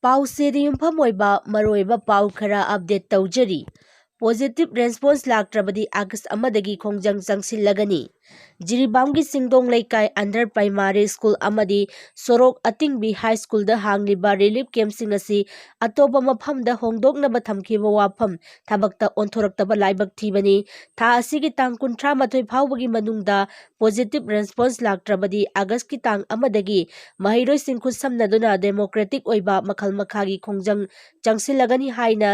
ꯄꯥꯎꯆꯦꯗ ꯌꯨꯝꯐꯝ ꯑꯣꯏꯕ ꯃꯔꯨꯑꯣꯏꯕ ꯄꯥꯎ ꯈꯔ ꯑꯞꯗꯦꯠ ꯇꯧꯖꯔꯤ꯫ ꯄꯣꯖꯤꯇꯤꯚ ꯔꯦꯁꯄꯣꯟꯁ ꯂꯥꯛꯇ꯭ꯔꯕꯗꯤ ꯑꯥꯒꯁ꯭ꯠ ꯑꯃꯗꯒꯤ ꯈꯣꯡꯖꯪ ꯆꯪꯁꯤꯜꯂꯒꯅꯤ꯫ ꯖꯤꯔꯤꯕꯥꯝꯒꯤ ꯆꯤꯡꯗꯣꯡ ꯂꯩꯀꯥꯏ ꯑꯟꯗꯔ ꯄ꯭ꯔꯥꯏꯃꯥꯔꯤ ꯁ꯭ꯀꯨꯜ ꯑꯃꯗꯤ ꯁꯣꯔꯣꯛ ꯑꯇꯤꯡꯕꯤ ꯍꯥꯏ ꯁ꯭ꯀꯨꯜꯗ ꯍꯥꯡꯂꯤꯕ ꯔꯤꯂꯤꯐ ꯀꯦꯝꯞꯁꯤꯡ ꯑꯁꯤ ꯑꯇꯣꯞꯄ ꯃꯐꯝꯗ ꯍꯣꯡꯗꯣꯛꯅꯕ ꯊꯝꯈꯤꯕ ꯋꯥꯐꯝ ꯊꯕꯛꯇ ꯑꯣꯟꯊꯣꯔꯛꯇꯕ ꯂꯥꯏꯕꯛ ꯊꯤꯕꯅꯤ꯫ ꯊꯥ ꯑꯁꯤꯒꯤ ꯇꯥꯡ 38 ꯐꯥꯎꯕꯒꯤ ꯃꯅꯨꯡꯗ ꯄꯣꯖꯤꯇꯤꯚ ꯔꯦꯁꯄꯣꯟꯁ ꯂꯥꯛꯇ꯭ꯔꯕꯗꯤ ꯑꯥꯒꯁ꯭ꯠꯀꯤ ꯇꯥꯡ 1ꯗꯒꯤ ꯃꯍꯩꯔꯣꯏꯁꯤꯡ ꯈꯨꯠꯁꯝꯅꯗꯨꯅ ꯗꯦꯃꯣꯀ꯭ꯔꯦꯇꯤꯛ ꯑꯣꯏꯕ ꯃꯈꯜ ꯃꯈꯥꯒꯤ ꯈꯣꯡꯖꯪ ꯆꯪꯁꯤꯜꯂꯒꯅꯤ ꯍꯥꯏꯅ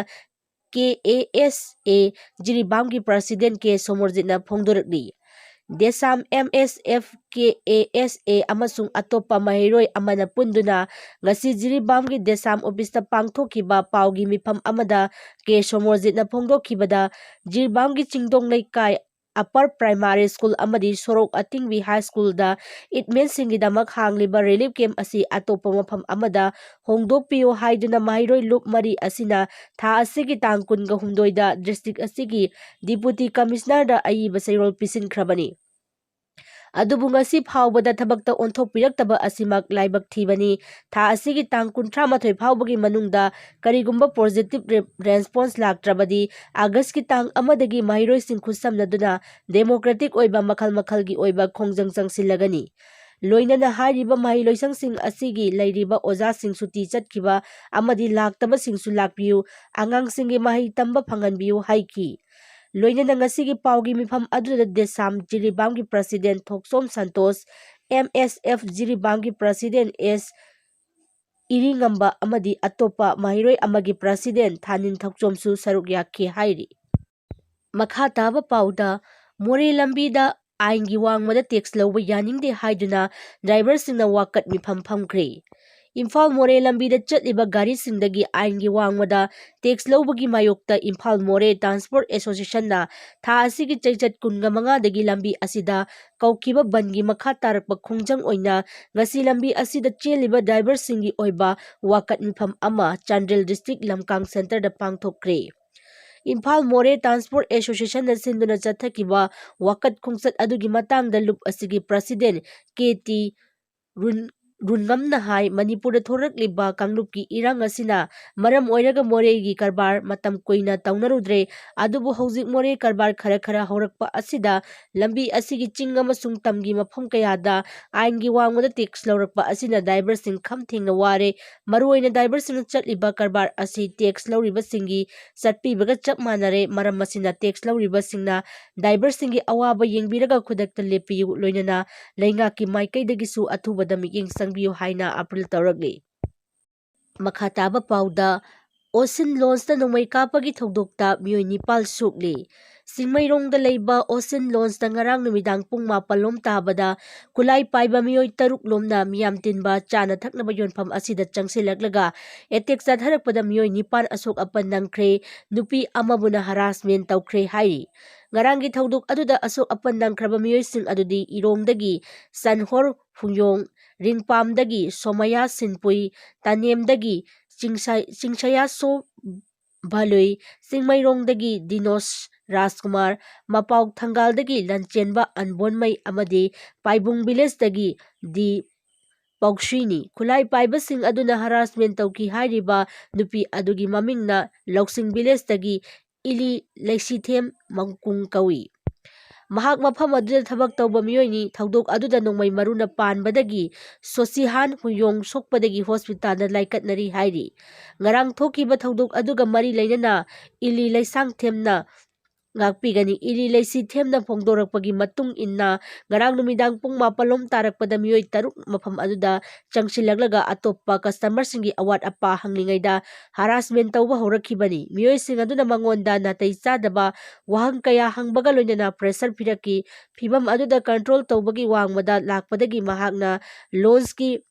𝗡𝗂 ꯖꯤꯔꯤꯕꯥꯝꯒꯤ ꯄ꯭ꯔꯁꯤꯗꯦꯟꯠ 𝗡𝗂𝗵 ꯐꯣꯡꯗꯣꯔꯛꯂꯤ꯫ ꯗꯦꯁꯥꯝ 𝗪ꯁ_ꯐ ꯑꯃꯁꯨꯡ ꯑꯇꯣꯞꯄ ꯃꯍꯩꯔꯣꯏ ꯑꯃꯅ ꯄꯨꯟꯗꯨꯅ ꯉꯁꯤ ꯖꯤꯔꯤꯕꯥꯝꯒꯤ ꯗꯦꯁꯥꯝ ꯑꯣꯐꯤꯁꯇ ꯄꯥꯡꯊꯣꯛꯈꯤꯕ ꯄꯥꯎꯒꯤ ꯃꯤꯐꯝ ꯑꯃꯗ 𝗡𝗂𝗵 ꯐꯣꯡꯗꯣꯛꯈꯤꯕꯗ ꯖꯤꯔꯤꯕꯥꯝꯒꯤ ꯆꯤꯡꯗꯣꯡ ꯂꯩꯀꯥꯏ ꯑꯄꯔ ꯄ꯭ꯔꯥꯏꯃꯥꯔꯤ ꯁ꯭ꯀꯨꯜ ꯑꯃꯗꯤ ꯁꯣꯔꯣꯛ ꯑꯇꯤꯡꯕꯤ ꯍꯥꯏ ꯁ꯭ꯀꯨꯜꯗ ꯏꯟꯃꯦꯠꯁꯤꯡꯒꯤꯗꯃꯛ ꯍꯥꯡꯂꯤꯕ ꯔꯤꯂꯤꯐ ꯀꯦꯝꯞ ꯑꯁꯤ ꯑꯇꯣꯞꯄ ꯃꯐꯝ ꯑꯃꯗ ꯍꯣꯡꯗꯣꯛꯄꯤꯌꯨ ꯍꯥꯏꯗꯨꯅ ꯃꯍꯩꯔꯣꯏ ꯂꯨꯞ 10 ꯑꯁꯤꯅ ꯊꯥ ꯑꯁꯤꯒꯤ ꯇꯥꯡ 28ꯗ ꯗꯤꯁꯇ꯭ꯔꯤꯛ ꯑꯁꯤꯒꯤ ꯗꯤꯄꯨꯇꯤ ꯀꯃꯤꯁꯅꯔꯗ ꯑꯏꯕ ꯆꯩꯔꯣꯜ ꯄꯤꯁꯤꯟꯈ꯭ꯔꯕꯅꯤ꯫ ꯑꯗꯨꯕꯨ ꯉꯁꯤ ꯐꯥꯎꯕꯗ ꯊꯕꯛꯇ ꯑꯣꯟꯊꯣꯛꯄꯤꯔꯛꯇꯕ ꯑꯁꯤꯃꯛ ꯂꯥꯏꯕꯛ ꯊꯤꯕꯅꯤ꯫ ꯊꯥ ꯑꯁꯤꯒꯤ ꯇꯥꯡ 38 ꯐꯥꯎꯕꯒꯤ ꯃꯅꯨꯡꯗ ꯀꯔꯤꯒꯨꯝꯕ ꯄꯣꯖꯤꯇꯤꯚ ꯔꯦꯁꯄꯣꯟꯁ ꯂꯥꯛꯇ꯭ꯔꯕꯗꯤ ꯑꯥꯒꯁ꯭ꯠꯀꯤ ꯇꯥꯡ 1ꯗꯒꯤ ꯃꯍꯩꯔꯣꯏꯁꯤꯡ ꯈꯨꯠꯁꯝꯅꯗꯨꯅ ꯗꯦꯃꯣꯀ꯭ꯔꯦꯇꯤꯛ ꯑꯣꯏꯕ ꯃꯈꯜ ꯃꯈꯜꯒꯤ ꯑꯣꯏꯕ ꯈꯣꯡꯖꯪ ꯆꯪꯁꯤꯜꯂꯒꯅꯤ꯫ ꯂꯣꯏꯅꯅ ꯍꯥꯏꯔꯤꯕ ꯃꯍꯩꯂꯣꯏꯁꯪꯁꯤꯡ ꯑꯁꯤꯒꯤ ꯂꯩꯔꯤꯕ ꯑꯣꯖꯥꯁꯤꯡ ꯁꯨꯇꯤ ꯆꯠꯈꯤꯕ ꯑꯃꯗꯤ ꯂꯥꯛꯇꯕꯁꯤꯡꯁꯨ ꯂꯥꯛꯄꯤꯌꯨ, ꯑꯉꯥꯡꯁꯤꯡꯒꯤ ꯃꯍꯩ ꯇꯝꯕ ꯐꯪꯍꯟꯕꯤꯌꯨ ꯍꯥꯏꯈꯤ꯫ ꯂꯣꯏꯅꯅ ꯉꯁꯤꯒꯤ ꯄꯥꯎꯒꯤ ꯃꯤꯐꯝ ꯑꯗꯨꯗ ꯗꯦꯁꯥꯝ ꯖꯤꯔꯤꯕꯥꯝꯒꯤ ꯄ꯭ꯔꯁꯤꯗꯦꯟꯠ ꯊꯣꯛꯆꯣꯝ ꯁꯟꯇꯣꯁ, MSF ꯖꯤꯔꯤꯕꯥꯝꯒꯤ ꯄ꯭ꯔꯁꯤꯗꯦꯟꯠ S. ꯏꯔꯤꯉꯝꯕ ꯑꯃꯗꯤ ꯑꯇꯣꯞꯄ ꯃꯍꯩꯔꯣꯏ ꯑꯃꯒꯤ ꯄ꯭ꯔꯁꯤꯗꯦꯟꯠ ꯊꯥꯅꯤꯟ ꯊꯣꯛꯆꯣꯝꯁꯨ ꯁꯔꯨꯛ ꯌꯥꯈꯤ ꯍꯥꯏꯔꯤ꯫ ꯃꯈꯥ ꯇꯥꯕ ꯄꯥꯎꯗ ꯃꯣꯔꯦ ꯂꯝꯕꯤꯗ ꯑꯥꯏꯟꯒꯤ ꯋꯥꯡꯃꯗ ꯇꯦꯛꯁ ꯂꯧꯕ ꯌꯥꯅꯤꯡꯗꯦ ꯍꯥꯏꯗꯨꯅ ꯗ꯭ꯔꯥꯏꯚꯔꯁꯤꯡꯅ ꯋꯥꯀꯠ ꯃꯤꯐꯝ ꯐꯝꯈ꯭ꯔꯦ꯫ ꯏꯝꯐꯥꯜ ꯃꯣꯔꯦ ꯂꯝꯕꯤꯗ ꯆꯠꯂꯤꯕ ꯒꯥꯔꯤꯁꯤꯡꯗꯒꯤ ꯑꯥꯏꯟꯒꯤ ꯋꯥꯡꯃꯗ ꯇꯦꯛꯁ ꯂꯧꯕꯒꯤ ꯃꯥꯌꯣꯛꯇ ꯏꯝꯐꯥꯜ ꯃꯣꯔꯦ ꯇ꯭ꯔꯥꯟꯁꯄꯣꯔꯠ ꯑꯦꯁꯣꯁꯤꯌꯦꯁꯟꯅ ꯊꯥ ꯑꯁꯤꯒꯤ ꯆꯩꯆꯠ 25ꯗꯒꯤ ꯂꯝꯕꯤ ꯑꯁꯤꯗ ꯀꯧꯈꯤꯕ ꯕꯟꯗꯒꯤ ꯃꯈꯥ ꯇꯥꯔꯛꯄ ꯈꯣꯡꯖꯪ ꯑꯣꯏꯅ ꯉꯁꯤ ꯂꯝꯕꯤ ꯑꯁꯤꯗ ꯆꯦꯜꯂꯤꯕ ꯗ꯭ꯔꯥꯏꯚꯔꯁꯤꯡꯒꯤ ꯑꯣꯏꯕ ꯋꯥꯀꯠ ꯃꯤꯐꯝ ꯑꯃ ꯆꯥꯟꯗꯦꯜ ꯗꯤꯁꯇ꯭ꯔꯤꯛ ꯂꯝꯀꯥꯡ ꯁꯦꯟꯇꯔꯗ ꯄꯥꯡꯊꯣꯛꯈ꯭ꯔꯦ꯫ ꯏꯝꯐꯥꯜ ꯃꯣꯔꯦ ꯇ꯭ꯔꯥꯟꯁꯄꯣꯔꯠ ꯑꯦꯁꯣꯁꯤꯌꯦꯁꯟꯅ ꯁꯤꯟꯗꯨꯅ ꯆꯠꯊꯈꯤꯕ ꯋꯥꯀꯠ ꯈꯣꯡꯆꯠ ꯑꯗꯨꯒꯤ ꯃꯇꯥꯡꯗ ꯂꯨꯞ ꯑꯁꯤꯒꯤ ꯄ꯭ꯔꯁꯤꯗꯦꯟꯠ ꯀꯦ.ꯇꯤ. ꯔꯨꯟꯉꯝꯅ ꯍꯥꯏ ꯃꯅꯤꯄꯨꯔꯗ ꯊꯣꯔꯛꯂꯤꯕ ꯀꯥꯡꯂꯨꯞꯀꯤ ꯏꯔꯥꯡ ꯑꯁꯤꯅ ꯃꯔꯝ ꯑꯣꯏꯔꯒ ꯃꯣꯔꯦꯒꯤ ꯀꯔꯕꯥꯔ ꯃꯇꯝ ꯀꯨꯏꯅ ꯇꯧꯅꯔꯨꯗ꯭ꯔꯦ, ꯑꯗꯨꯕꯨ ꯍꯧꯖꯤꯛ ꯃꯣꯔꯦ ꯀꯔꯕꯥꯔ ꯈꯔ ꯍꯧꯔꯛꯄ ꯑꯁꯤꯗ ꯂꯝꯕꯤ ꯑꯁꯤꯒꯤ ꯆꯤꯡ ꯑꯃꯁꯨꯡ ꯇꯝꯒꯤ ꯃꯐꯝ ꯀꯌꯥꯗ ꯑꯥꯏꯟꯒꯤ ꯋꯥꯡꯃꯗ ꯇꯦꯛꯁ ꯂꯧꯔꯛꯄ ꯑꯁꯤꯅ ꯗ꯭ꯔꯥꯏꯚꯔꯁꯤꯡ ꯈꯝ ꯊꯦꯡꯅ ꯋꯥꯔꯦ꯫ ꯃꯔꯨꯑꯣꯏꯅ ꯗ꯭ꯔꯥꯏꯚꯔꯁꯤꯡꯅ ꯆꯠꯂꯤꯕ ꯀꯔꯕꯥꯔ ꯑꯁꯤ ꯇꯦꯛꯁ ꯂꯧꯔꯤꯕꯁꯤꯡꯒꯤ ꯆꯠꯄꯤꯕꯒ ꯆꯞ ꯃꯥꯟꯅꯔꯦ꯫ ꯃꯔꯝ ꯑꯁꯤꯅ ꯇꯦꯛꯁ ꯂꯧꯔꯤꯕꯁꯤꯡꯅ ꯗ꯭ꯔꯥꯏꯚꯔꯁꯤꯡꯒꯤ ꯑꯋꯥꯕ ꯌꯦꯡꯕꯤꯔꯒ ꯈꯨꯗꯛꯇ ꯂꯦꯞꯄꯤꯌꯨ, ꯂꯣꯏꯅꯅ ꯂꯩꯉꯥꯛꯀꯤ ꯃꯥꯏꯀꯩꯗꯒꯤꯁꯨ ꯑꯊꯨꯕꯗ ꯃꯤꯠꯌꯦꯡ ꯆꯪꯕꯤꯌꯨ ꯍꯥꯏꯅ ꯑꯄꯤꯜ ꯇꯧꯔꯛꯂꯤ꯫ ꯃꯈꯥ ꯇꯥꯕ ꯄꯥꯎꯗ ꯑꯣꯁꯤꯟ ꯂꯣꯟꯁꯇ ꯅꯣꯡꯃꯩ ꯀꯥꯞꯄꯒꯤ ꯊꯧꯗꯣꯛꯇ ꯃꯤꯑꯣꯏ 9 ꯁꯣꯛꯂꯤ꯫ ꯆꯤꯡꯃꯩꯔꯣꯡꯗ ꯂꯩꯕ ꯑꯣꯁꯤꯟ ꯂꯣꯟꯁꯇ ꯉꯔꯥꯡ ꯅꯨꯃꯤꯗꯥꯡ ꯄꯨꯡ 12 ꯇꯥꯕꯗ ꯈꯨꯠꯂꯥꯏ ꯄꯥꯏꯕ ꯃꯤꯑꯣꯏ 6 ꯂꯣꯝꯅ ꯃꯤꯌꯥꯝ ꯇꯤꯟꯕ ꯆꯥꯅ ꯊꯛꯅꯕ ꯌꯣꯟꯐꯝ ꯑꯁꯤꯗ ꯆꯪꯁꯤꯜꯂꯛꯂꯒ ꯑꯦꯇꯦꯛ ꯆꯠꯊꯔꯛꯄꯗ ꯃꯤꯑꯣꯏ 9 ꯑꯁꯣꯛ ꯑꯄꯟ ꯅꯪꯈ꯭ꯔꯦ, ꯅꯨꯄꯤ ꯑꯃꯕꯨꯅ ꯍꯔꯥꯁꯃꯦꯟꯠ ꯇꯧꯈ꯭ꯔꯦ ꯍꯥꯏꯔꯤ꯫ ꯉꯔꯥꯡꯒꯤ ꯊꯧꯗꯣꯛ ꯑꯗꯨꯗ ꯑꯁꯣꯛ ꯑꯄꯟ ꯅꯪꯈ꯭ꯔꯕ ꯃꯤꯑꯣꯏꯁꯤꯡ ꯑꯗꯨꯗꯤ ꯏꯔꯣꯡꯗꯒꯤ ꯆꯟꯍꯣꯔꯐꯨꯡꯌꯣꯡ, ꯔꯤꯡꯄꯥꯝꯗꯒꯤ ꯁꯣꯃꯌꯥ ꯁꯤꯟꯄꯨꯏ, ꯇꯥꯅꯦꯝꯗꯒꯤ ꯆꯤꯡꯁꯌꯥꯁꯣ ꯚꯂꯨꯏ, ꯆꯤꯡꯃꯩꯔꯣꯡꯗꯒꯤ ꯗꯤꯅꯣꯁ ꯔꯥꯖꯀꯨꯃꯥꯔ, ꯃꯄꯥꯎ ꯊꯪꯒꯥꯜꯗꯒꯤ ꯂꯟꯆꯦꯟꯕ ꯑꯟꯕꯣꯟꯃꯩ ꯑꯃꯗꯤ ꯄꯥꯏꯕꯨꯡ ꯚꯤꯂꯦꯖꯗꯒꯤ ꯗꯤ ꯄꯧꯁ꯭ꯔꯤꯅꯤ꯫ ꯈꯨꯠꯂꯥꯏ ꯄꯥꯏꯕꯁꯤꯡ ꯑꯗꯨꯅ ꯍꯔꯥꯁꯃꯦꯟꯠ ꯇꯧꯈꯤ ꯍꯥꯏꯔꯤꯕ ꯅꯨꯄꯤ ꯑꯗꯨꯒꯤ ꯃꯃꯤꯡꯅ ꯂꯧꯁꯤꯡ ꯚꯤꯂꯦꯖꯗꯒꯤ 𝗦𝗫𝗵𝗪 ꯀꯧꯏ꯫ ꯃꯍꯥꯛ ꯃꯐꯝ ꯑꯗꯨꯗ ꯊꯕꯛ ꯇꯧꯕ ꯃꯤꯑꯣꯏꯅꯤ꯫ ꯊꯧꯗꯣꯛ ꯑꯗꯨꯗ ꯅꯣꯡꯃꯩ ꯃꯔꯨꯅ ꯄꯥꯟꯕꯗꯒꯤ ꯁꯣꯁꯤꯍꯥꯟ-ꯍꯨꯌꯣꯡ ꯁꯣꯛꯄꯗꯒꯤ ꯍꯣꯁꯄꯤꯇꯥꯜꯗ ꯂꯥꯏꯀꯠꯅꯔꯤ ꯍꯥꯏꯔꯤ꯫ ꯉꯔꯥꯡ ꯊꯣꯛꯈꯤꯕ ꯊꯧꯗꯣꯛ ꯑꯗꯨꯒ ꯃꯔꯤ ꯂꯩꯅꯅ 𝗬𝗫 ꯉꯥꯛꯄꯤꯒꯅꯤ꯫ 𝗬𝗫 ꯐꯣꯡꯗꯣꯔꯛꯄꯒꯤ ꯃꯇꯨꯡ ꯏꯟꯅ ꯉꯔꯥꯡ ꯅꯨꯃꯤꯗꯥꯡ ꯄꯨꯡ 12 ꯇꯥꯔꯛꯄꯗ ꯃꯤꯑꯣꯏ 6 ꯃꯐꯝ ꯑꯗꯨꯗ ꯆꯪꯁꯤꯜꯂꯛꯂꯒ ꯑꯇꯣꯞꯄ ꯀꯁꯇꯃꯔꯁꯤꯡꯒꯤ ꯑꯋꯥꯠ ꯑꯄꯥ ꯍꯪꯂꯤꯉꯩꯗ ꯍꯔꯥꯁꯃꯦꯟꯠ ꯇꯧꯕ ꯍꯧꯔꯛꯈꯤꯕꯅꯤ꯫ ꯃꯤꯑꯣꯏꯁꯤꯡ ꯑꯗꯨꯅ ꯃꯉꯣꯟꯗ ꯅꯥꯇꯩ ꯆꯥꯗꯕ ꯋꯥꯍꯪ ꯀꯌꯥ ꯍꯪꯕꯒ ꯂꯣꯏꯅꯅ ꯄ꯭ꯔꯦꯁꯔ ꯄꯤꯔꯛꯈꯤ꯫ ꯐꯤꯚꯝ ꯑꯗꯨꯗ ꯀꯟꯇ꯭ꯔꯣꯜ ꯇꯧꯕꯒꯤ ꯋꯥꯡꯃꯗ ꯂꯥꯛꯄꯗꯒꯤ ꯃꯍꯥꯛꯅ ꯂꯣꯟꯁꯀꯤ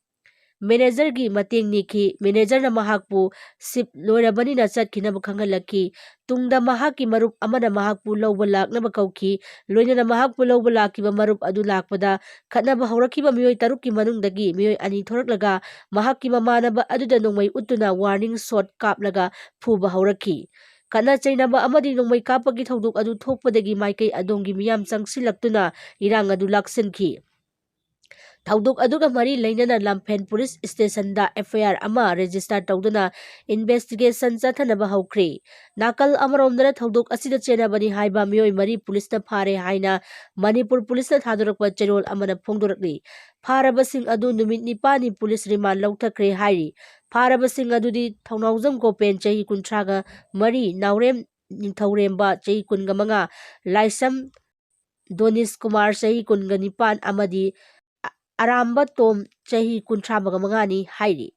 ꯃꯦꯅꯦꯖꯔꯒꯤ ꯃꯇꯦꯡ ꯅꯤꯈꯤ꯫ ꯃꯦꯅꯦꯖꯔꯅ ꯃꯍꯥꯛꯄꯨ ꯁꯤꯞ ꯂꯣꯏꯔꯕꯅꯤꯅ ꯆꯠꯈꯤꯅꯕ ꯈꯪꯍꯜꯂꯛꯈꯤ꯫ ꯇꯨꯡꯗ ꯃꯍꯥꯛꯀꯤ ꯃꯔꯨꯞ ꯑꯃꯅ ꯃꯍꯥꯛꯄꯨ ꯂꯧꯕ ꯂꯥꯛꯅꯕ ꯀꯧꯈꯤ꯫ ꯂꯣꯏꯅꯅ ꯃꯍꯥꯛꯄꯨ ꯂꯧꯕ ꯂꯥꯛꯈꯤꯕ ꯃꯔꯨꯞ ꯑꯗꯨ ꯂꯥꯛꯄꯗ ꯈꯠꯅꯕ ꯍꯧꯔꯛꯈꯤꯕ ꯃꯤꯑꯣꯏ 6ꯀꯤ ꯃꯅꯨꯡꯗꯒꯤ ꯃꯤꯑꯣꯏ 2 ꯊꯣꯔꯛꯂꯒ ꯃꯍꯥꯛꯀꯤ ꯃꯃꯥꯟꯅꯕ ꯑꯗꯨꯗ ꯅꯣꯡꯃꯩ ꯎꯠꯇꯨꯅ ꯋꯥꯔꯅꯤꯡ ꯁꯣꯠ ꯀꯥꯞꯂꯒ ꯐꯨꯕ ꯍꯧꯔꯛꯈꯤ꯫ ꯈꯠꯅ ꯆꯩꯅꯕ ꯑꯃꯗꯤ ꯅꯣꯡꯃꯩ ꯀꯥꯞꯄꯒꯤ ꯊꯧꯗꯣꯛ ꯑꯗꯨ ꯊꯣꯛꯄꯗꯒꯤ ꯃꯥꯏꯀꯩ ꯑꯗꯣꯝꯒꯤ ꯃꯤꯌꯥꯝ ꯆꯪꯁꯤꯜꯂꯛꯇꯨꯅ ꯏꯔꯥꯡ ꯑꯗꯨ ꯂꯥꯛꯁꯤꯟꯈꯤ꯫ ꯊꯧꯗꯣꯛ ꯑꯗꯨꯒ ꯃꯔꯤ ꯂꯩꯅꯅ ꯂꯝꯐꯦꯟ ꯄꯨꯂꯤꯁ ꯁ꯭ꯇꯦꯁꯟꯗ FIR ꯑꯃ ꯔꯦꯖꯤꯁꯇꯔ ꯇꯧꯗꯨꯅ ꯏꯟꯚꯦꯁꯇꯤꯒꯦꯁꯟ ꯆꯠꯊꯅꯕ ꯍꯧꯈ꯭ꯔꯦ꯫ ꯅꯥꯀꯜ ꯑꯃꯔꯣꯝꯗꯅ ꯊꯧꯗꯣꯛ ꯑꯁꯤꯗ ꯆꯦꯟꯅꯕꯅꯤ ꯍꯥꯏꯕ ꯃꯤꯑꯣꯏ 4 ꯄꯨꯂꯤꯁꯅ ꯐꯥꯔꯦ ꯍꯥꯏꯅ ꯃꯅꯤꯄꯨꯔ ꯄꯨꯂꯤꯁꯅ ꯊꯥꯗꯣꯔꯛꯄ ꯆꯦꯔꯣꯜ ꯑꯃꯅ ꯐꯣꯡꯗꯣꯔꯛꯂꯤ꯫ ꯐꯥꯔꯕꯁꯤꯡ ꯑꯗꯨ ꯅꯨꯃꯤꯠ 9ꯅꯤ ꯄꯨꯂꯤꯁ ꯔꯤꯃꯥꯟ ꯂꯧꯊꯈ꯭ꯔꯦ ꯍꯥꯏꯔꯤ꯫ ꯐꯥꯔꯕꯁꯤꯡ ꯑꯗꯨꯗꯤ ꯊꯧꯅꯥꯎꯖꯝ ꯒꯣꯄꯦꯟ ꯆꯍꯤ 34, ꯅꯥꯎꯔꯦꯝ ꯅꯤꯡꯊꯧꯔꯦꯝꯕ ꯆꯍꯤ 25, ꯂꯥꯏꯁ꯭ꯔꯝ ꯗꯣꯅꯤꯁꯀꯨꯃꯥꯔ ꯆꯍꯤ 29 ꯑꯃꯗꯤ ꯑꯔꯥꯝꯕ ꯇꯣꯝ ꯆꯍꯤ 35ꯅꯤ ꯍꯥꯏꯔꯤ꯫